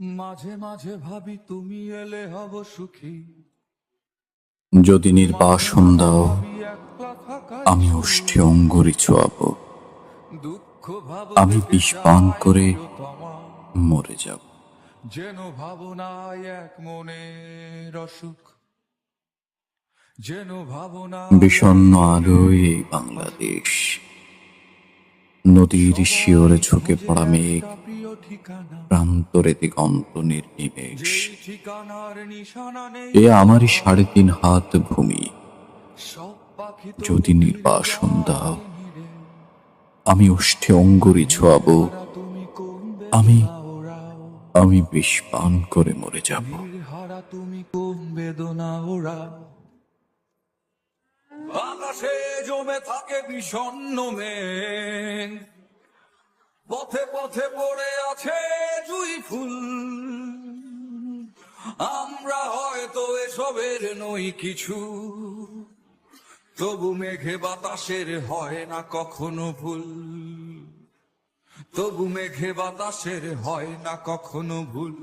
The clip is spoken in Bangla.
মাঝে মাঝে ভাবি তুমি এলে হব সুখী, যদি নির্বাসন দাও ভাবি একলা থাকাই আমি সুখ। ওষ্ঠে অঙ্গুরি ছোয়াব, দুঃখ ভাব আমি থেকে বিষ পান চাই করে প্রিয়তমা, মরে যাব। যেন ভাবনায় এক মনের অসুখ, যেন ভাবনায় বিষণ্ণ এক আলোয় এই মনের বাংলাদেশ, নদীর শিওরে ঝুঁকে পড়া মেঘ, একটা প্রিয় ঠিকানা, প্রান্তরে দিগন্ত নির্নিমেষ। যেই ঠিকানার নিশানা নেই এ আমারই কোথাও। 3.5 হাত ভূমি, সব পাখি তবু যদি ফিরে নির্বাসন দাও যায় নিরে। আমি ওষ্ঠে অঙ্গুরি ছোয়াব, নির্হারা তুমি কোন আমি বেদনা ওড়াও, আমি বিষ পান করে মরে যাব। নির্হারা তুমি কোন বেদনা ওড়াও। আকাশে জমে থাকে বিষণ্ণ মেঘ, পথে পথে পড়ে আছে জুঁই ফুল। আমরা হয়তো এসবের নই কিছু, তবু মেঘে বাতাসের হয় না কখনো ভুল। তবু মেঘে বাতাসের হয় না কখনো ভুল।